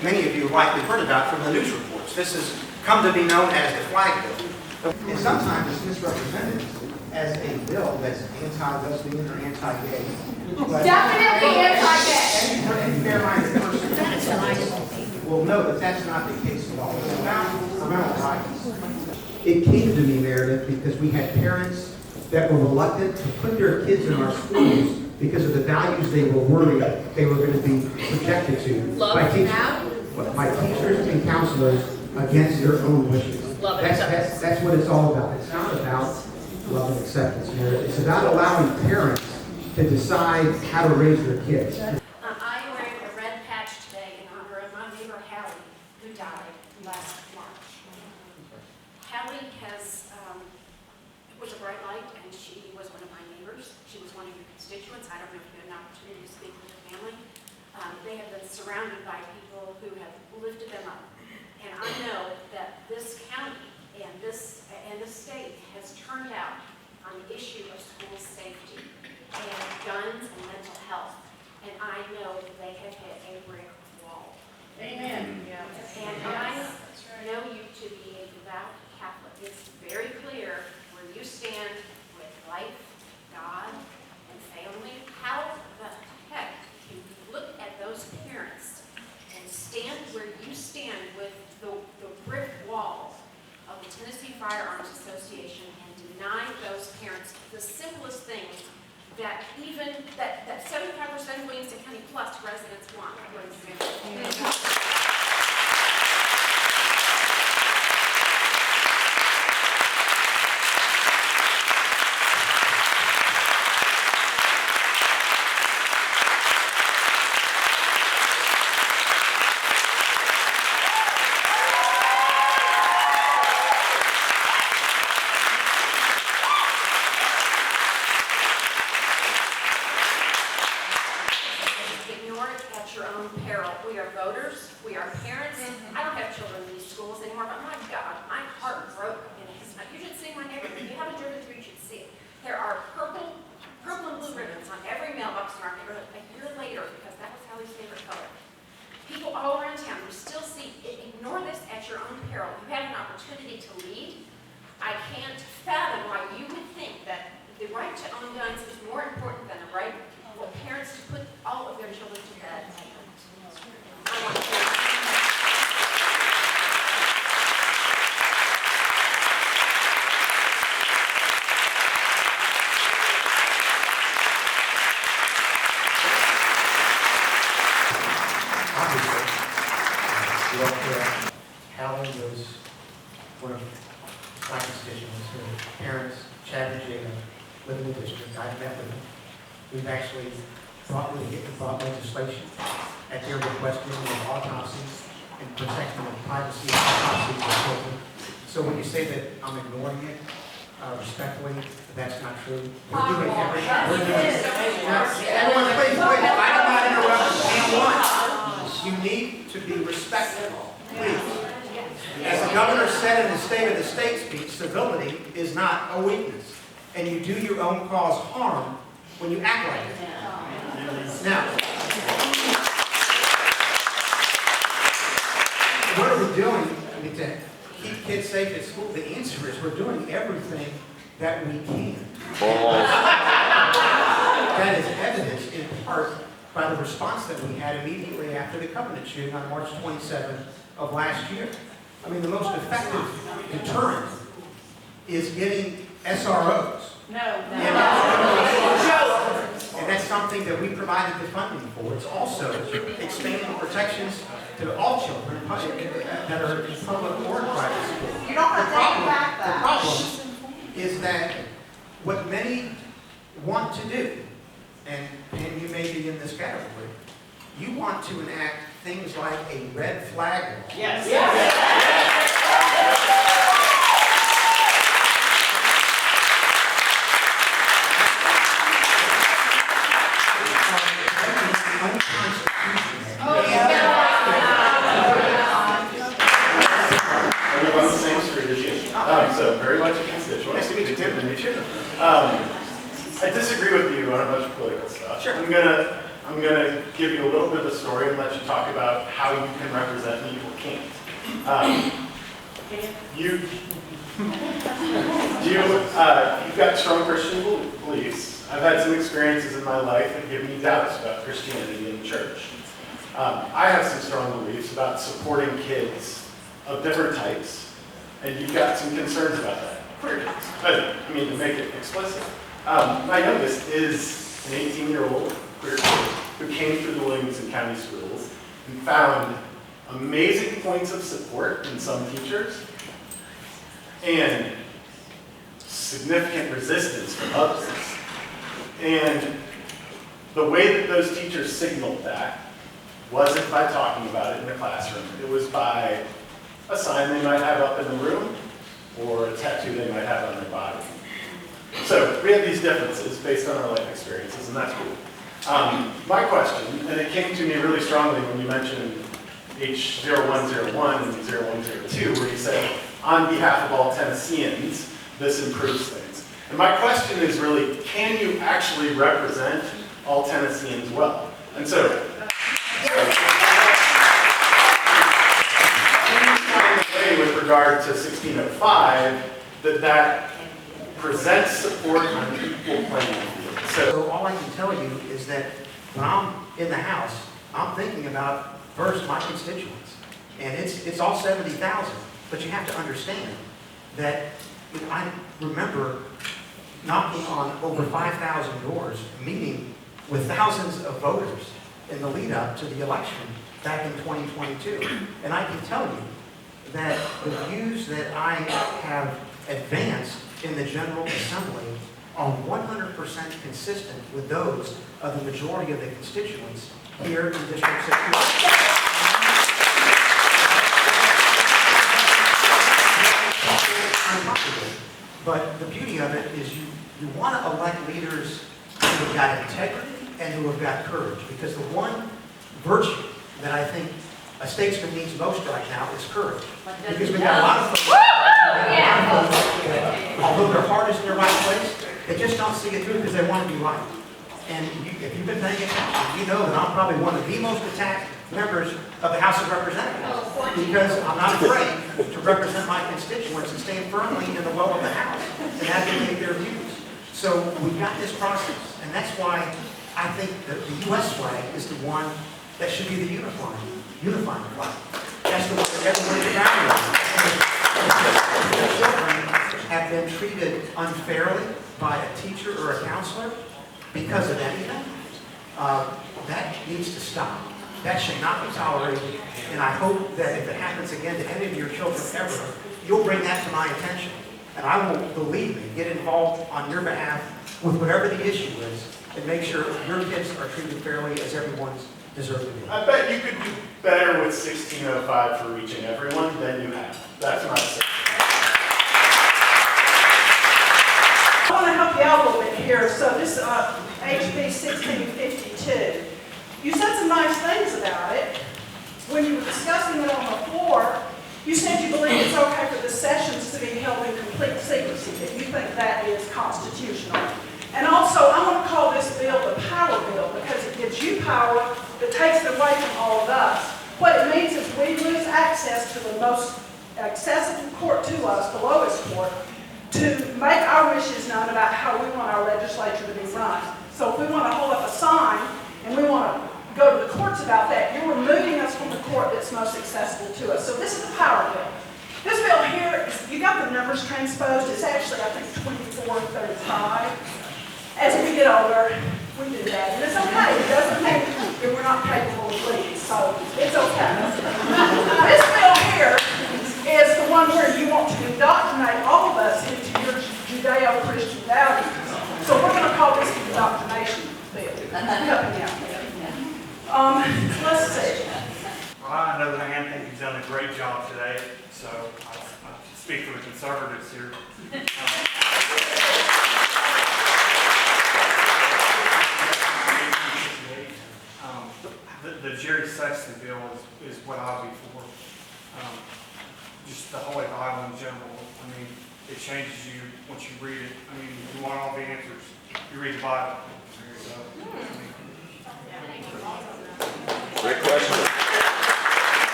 many of you have likely heard about from the news reports. This has come to be known as the flag bill. And sometimes it's misrepresented as a bill that's anti-lesbian or anti-gay. Definitely anti-gay. Any fair-minded person will know that that's not the case at all. It's about parental rights. It came to me, Meredith, because we had parents that were reluctant to put their kids in our schools because of the values they were worried they were going to be subjected to by teachers and counselors against their own wishes. That's what it's all about. It's not about love and acceptance, Meredith. It's about allowing parents to decide how to raise their kids. I'm wearing a red patch today in honor of my neighbor Hallie, who died last March. Hallie was a bright light, and she was one of my neighbors. She was one of your constituents. I don't know if you had an opportunity to speak with her family. They have been surrounded by people who have lifted them up. And I know that this county and this state has turned out on the issue of school safety and guns and mental health. And I know that they have hit a brick wall. Amen. Yeah. And I know you to be a devout Catholic. It's very clear where you stand with life, God, and family. How the heck can you look at those parents and stand where you stand with the brick wall of the Tennessee Firearms Association and deny those parents the simplest things that even that 75% of Williamson County Plus residents want? Ignore it at your own peril. We are voters. We are parents. I don't have children in these schools anymore, but my God, my heart broke. You should see my neighborhood. If you haven't driven through, you should see it. There are purple and blue ribbons on every mailbox in our neighborhood a year later, because that was Hallie's favorite color. People all around town, you still see it. Ignore this at your own peril. You have an opportunity to lead. I can't fathom why you would think that the right to own guns is more important than the right for parents to put all of their children to bed. I want to Hallie was one of my constituents. Her parents, Chad and Gino, live in the district. I've met with them. We've actually brought legislation at their request of autopsies and protecting the privacy of autopsies of children. So when you say that I'm ignoring it, respectfully, that's not true. We're doing everything. Everyone, please, I do not interrupt anyone. You need to be respectful, please. As the governor said in the State of the State speech, civility is not a weakness. And you do your own cause harm when you act like it. Now, what are we doing to keep kids safe at school? The answer is we're doing everything that we can. That is evidenced in part by the response that we had immediately after the Covenant shooting on March 27th of last year. I mean, the most effective deterrent is getting SROs. And that's something that we provided the funding for. It's also expanding protections to all children that are in public or private schools. You don't have to take back that. The problem is that what many want to do, and you may be in this category, you want to enact things like a red flag law. Yes. So very much a constituent. Nice to meet you, Tim. I disagree with you on a bunch of political stuff. Sure. I'm gonna give you a little bit of a story and let you talk about how you can represent me or can't. You've got strong Christian beliefs. I've had some experiences in my life that give me doubts about Christianity and the church. I have some strong beliefs about supporting kids of different types, and you've got some concerns about that. Queer kids. I mean, to make it explicit. My youngest is an 18-year-old queer kid who came through the Williamson County schools and found amazing points of support in some teachers and significant resistance from others. And the way that those teachers signaled that wasn't by talking about it in the classroom. It was by a sign they might have up in the room or a tattoo they might have on their body. So we have these differences based on our life experiences, and that's cool. My question, and it came to me really strongly when you mentioned H0101 and 0102, where you said, on behalf of all Tennesseans, this improves things. And my question is really, can you actually represent all Tennesseans well? And so, with regard to 1605, that presents support on an equal playing field. So all I can tell you is that when I'm in the House, I'm thinking about first my constituents. And it's all 70,000. But you have to understand that I remember knocking on over 5,000 doors, meeting with thousands of voters in the lead up to the election back in 2022. And I can tell you that the views that I have advanced in the General Assembly are 100% consistent with those of the majority of the constituents here in District 61. But the beauty of it is you want to elect leaders who have got integrity and who have got courage, because the one virtue that I think a statesman needs most right now is courage. Because we've got a lot of folks, although their heart is in the right place, they just don't see it through because they want to be right. And if you've been paying attention, you know that I'm probably one of the most attacked members of the House of Representatives, because I'm not afraid to represent my constituents and stand firmly in the well of the House and advocate their views. So we've got this process, and that's why I think that the U.S. flag is the one that should be the unifying flag. That's the one that everyone is children have been treated unfairly by a teacher or a counselor because of anything. That needs to stop. That should not be tolerated, and I hope that if it happens again to any of your children ever, you'll bring that to my attention. And I will, believe me, get involved on your behalf with whatever the issue is and make sure your kids are treated fairly as everyone's deserve to be. I bet you could do better with 1605 for reaching everyone than you have. That's my say. I want to help you out a little bit here. So this HB 1652, you said some nice things about it. When you were discussing it on the floor, you said you believe it's okay for the sessions to be held in complete secrecy, that you think that is constitutional. And also, I want to call this bill the power bill because it gives you power that takes it away from all of us. What it means is we lose access to the most accessible court to us, the lowest court, to make our wishes known about how we want our legislature to be run. So if we want to hold up a sign and we want to go to the courts about that, you're removing us from the court that's most accessible to us. So this is the power bill. This bill here, you got the numbers transposed. It's actually, I think, 2435. As we get older, we do that. And it's okay. It doesn't mean that we're not capable of leading. So it's okay. This bill here is the one where you want to indoctrinate all of us into your Judeo-Christian values. So we're going to call this the indoctrination bill. Helping out there. Let's see. Well, I know that Anthony's done a great job today, so I speak for the conservatives here. The Jerry Sexton bill is what I'll be for. Just the Holy Bible in general. I mean, it changes you once you read it. I mean, if you want all the answers, you read the Bible. So, I mean, Great question.